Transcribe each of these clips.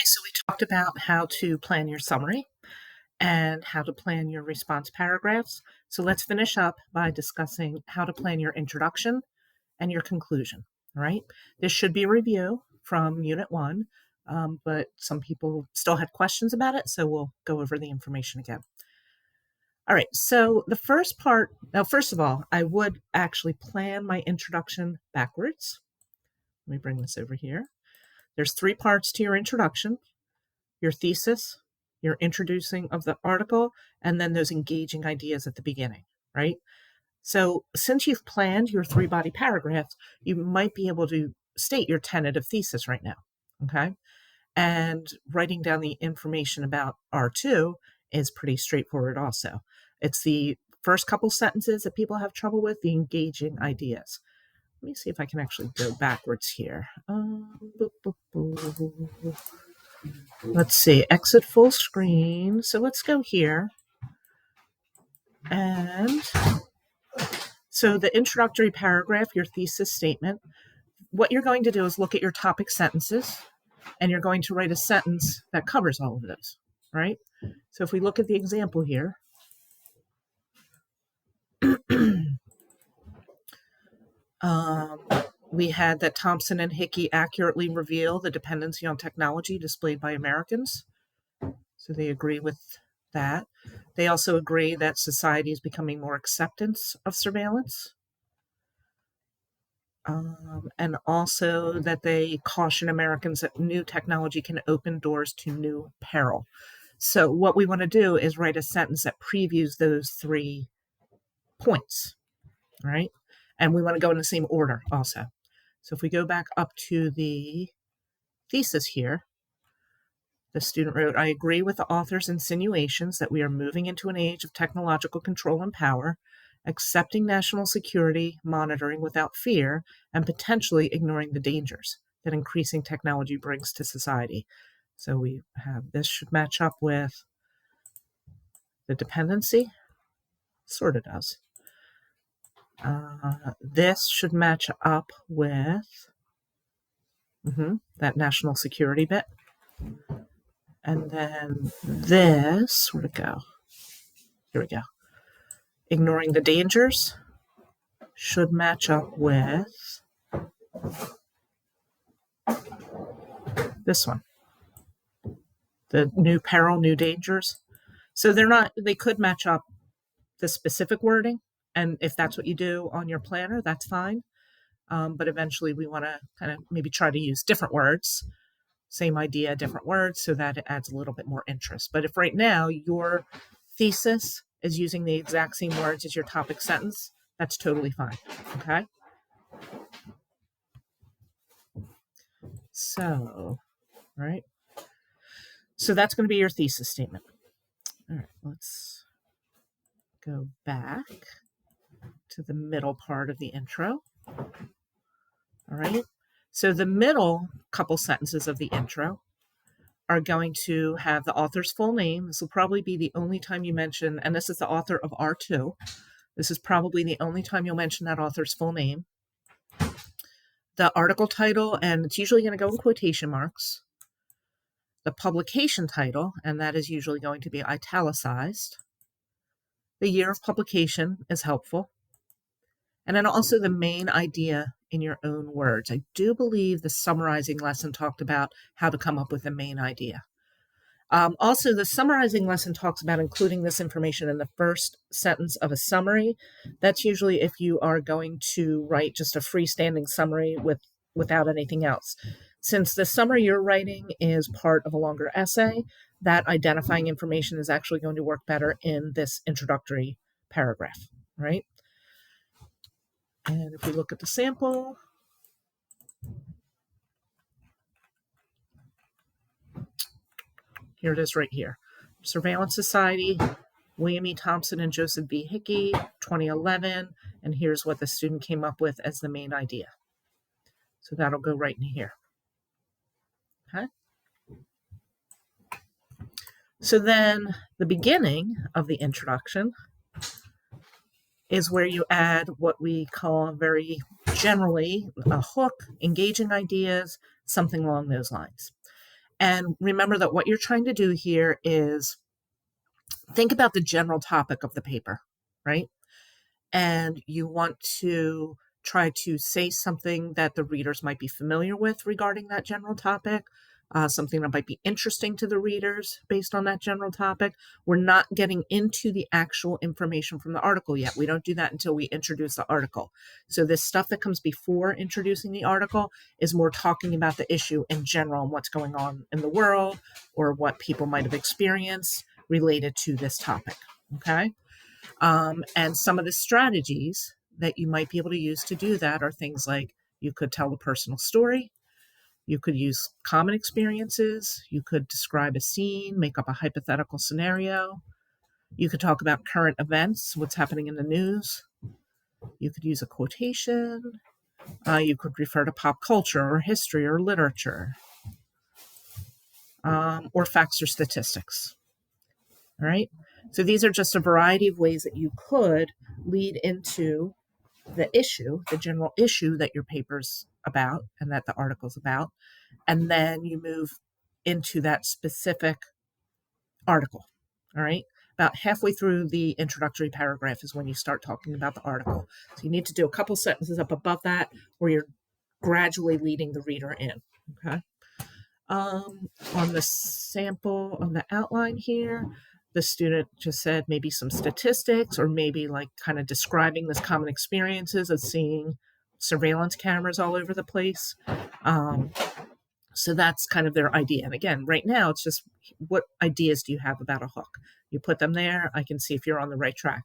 Okay, so we talked about how to plan your summary and how to plan your response paragraphs. So let's finish up by discussing how to plan your introduction and your conclusion. All right. This should be a review from Unit 1, but some people still had questions about it, so we'll go over the information again. All right. So the first part, now, first of all, I would actually plan my introduction backwards. Let me bring this over here. There's 3 parts to your introduction: your thesis, your introducing of the article, and then those engaging ideas at the beginning, right? So since you've planned your 3 body paragraphs, you might be able to state your tentative thesis right now, okay? And writing down the information about R2 is pretty straightforward also. It's the first couple sentences that people have trouble with, the engaging ideas. Let me see if I can actually go backwards here. Let's see, exit full screen. So let's go here. And so the introductory paragraph, your thesis statement, what you're going to do is look at your topic sentences, and you're going to write a sentence that covers all of those, right? So if we look at the example here, we had that Thompson and Hickey accurately reveal the dependency on technology displayed by Americans. So they agree with that. They also agree that society is becoming more acceptance of surveillance. And also that they caution Americans that new technology can open doors to new peril. So what we want to do is write a sentence that previews those 3 points, right? And we want to go in the same order also. So if we go back up to the thesis here, the student wrote, "I agree with the author's insinuations that we are moving into an age of technological control and power, accepting national security monitoring without fear, and potentially ignoring the dangers that increasing technology brings to society." So we have this should match up with the dependency. Sort of does. This should match up with that national security bit. And then this, where'd it go? Here we go. Ignoring the dangers should match up with this one. The new peril, new dangers. So they could match up the specific wording. And if that's what you do on your planner, that's fine. But eventually we want to kind of maybe try to use different words, same idea, different words, so that it adds a little bit more interest. But if right now your thesis is using the exact same words as your topic sentence, that's totally fine, okay? So, right? So that's going to be your thesis statement. All right, let's go back to the middle part of the intro. All right. So the middle couple sentences of the intro are going to have the author's full name. This will probably be the only time you mention, and this is the author of R2. This is probably the only time you'll mention that author's full name. The article title, and it's usually going to go in quotation marks. The publication title, and that is usually going to be italicized. The year of publication is helpful. And then also the main idea in your own words. I do believe the summarizing lesson talked about how to come up with a main idea. Also, the summarizing lesson talks about including this information in the first sentence of a summary. That's usually if you are going to write just a freestanding summary without anything else. Since the summary you're writing is part of a longer essay, that identifying information is actually going to work better in this introductory paragraph, right? And if we look at the sample, here it is right here. Surveillance Society, William E. Thompson and Joseph B. Hickey, 2011. And here's what the student came up with as the main idea. So that'll go right in here. Okay. So then the beginning of the introduction is where you add what we call very generally a hook, engaging ideas, something along those lines. And remember that what you're trying to do here is think about the general topic of the paper, right? And you want to try to say something that the readers might be familiar with regarding that general topic, something that might be interesting to the readers based on that general topic. We're not getting into the actual information from the article yet. We don't do that until we introduce the article. So this stuff that comes before introducing the article is more talking about the issue in general and what's going on in the world or what people might have experienced related to this topic, okay? And some of the strategies that you might be able to use to do that are things like you could tell a personal story, you could use common experiences, you could describe a scene, make up a hypothetical scenario, you could talk about current events, what's happening in the news, you could use a quotation, you could refer to pop culture or history or literature, or facts or statistics. All right. So these are just a variety of ways that you could lead into the issue, the general issue that your paper's about and that the article's about. And then you move into that specific article. All right. About halfway through the introductory paragraph is when you start talking about the article. So you need to do a couple sentences up above that where you're gradually leading the reader in. Okay. On the sample on the outline here, the student just said maybe some statistics or maybe like kind of describing this common experiences of seeing surveillance cameras all over the place. So that's kind of their idea. And again, right now, it's just what ideas do you have about a hook? You put them there. I can see if you're on the right track.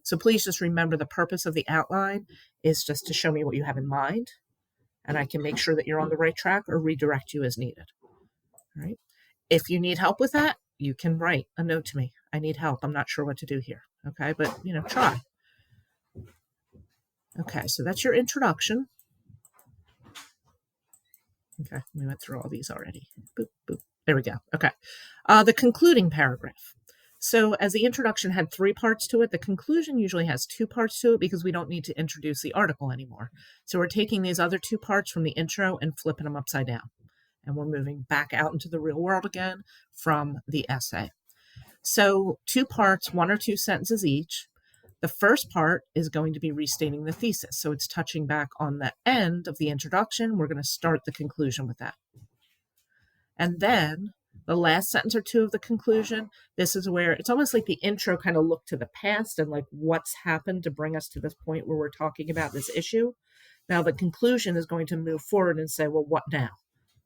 So please just remember the purpose of the outline is just to show me what you have in mind. And I can make sure that you're on the right track or redirect you as needed. All right. If you need help with that, you can write a note to me. I need help. I'm not sure what to do here. Okay. But, try. Okay. So that's your introduction. Okay. We went through all these already. Boop, boop. There we go. Okay. The concluding paragraph. So as the introduction had 3 parts to it, the conclusion usually has 2 parts to it because we don't need to introduce the article anymore. So we're taking these other 2 parts from the intro and flipping them upside down. And we're moving back out into the real world again from the essay. So 2 parts, 1 or 2 sentences each. The first part is going to be restating the thesis. So it's touching back on the end of the introduction. We're going to start the conclusion with that. And then the last sentence or 2 of the conclusion, this is where it's almost like the intro kind of looked to the past and like what's happened to bring us to this point where we're talking about this issue. Now the conclusion is going to move forward and say, well, what now?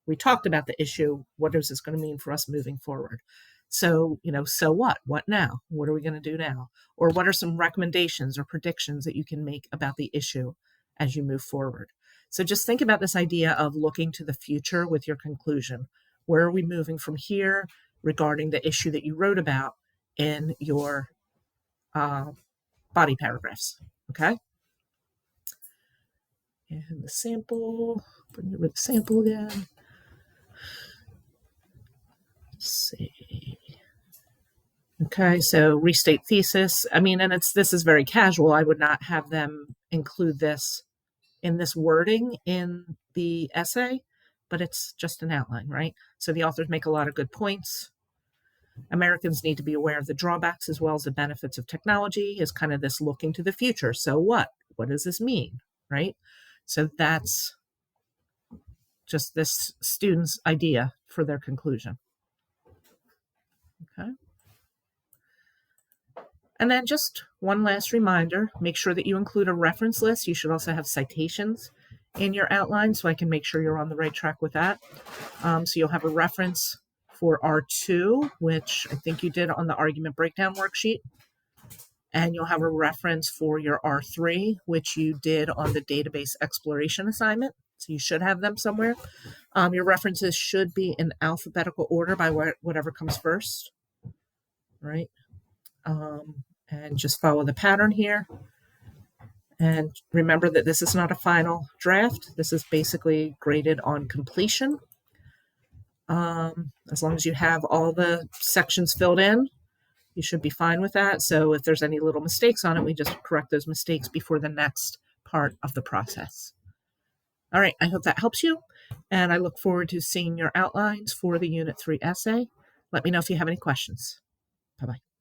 We talked about the issue. What is this going to mean for us moving forward? So, so what? What now? What are we going to do now? Or what are some recommendations or predictions that you can make about the issue as you move forward? So just think about this idea of looking to the future with your conclusion. Where are we moving from here regarding the issue that you wrote about in your body paragraphs? Okay. And the sample, bring over the sample again. Let's see. Okay, so restate thesis. I mean, and this is very casual. I would not have them include this in this wording in the essay, but it's just an outline, right? So the authors make a lot of good points. Americans need to be aware of the drawbacks as well as the benefits of technology is kind of this looking to the future. So what? What does this mean, right? So that's just this student's idea for their conclusion. Okay. And then just one last reminder, make sure that you include a reference list. You should also have citations in your outline so I can make sure you're on the right track with that. So you'll have a reference for R2, which I think you did on the argument breakdown worksheet. And you'll have a reference for your R3, which you did on the database exploration assignment. So you should have them somewhere. Your references should be in alphabetical order by whatever comes first, right? And just follow the pattern here. And remember that this is not a final draft. This is basically graded on completion. As long as you have all the sections filled in, you should be fine with that. So if there's any little mistakes on it, we just correct those mistakes before the next part of the process. All right, I hope that helps you. And I look forward to seeing your outlines for the Unit 3 essay. Let me know if you have any questions. Bye-bye.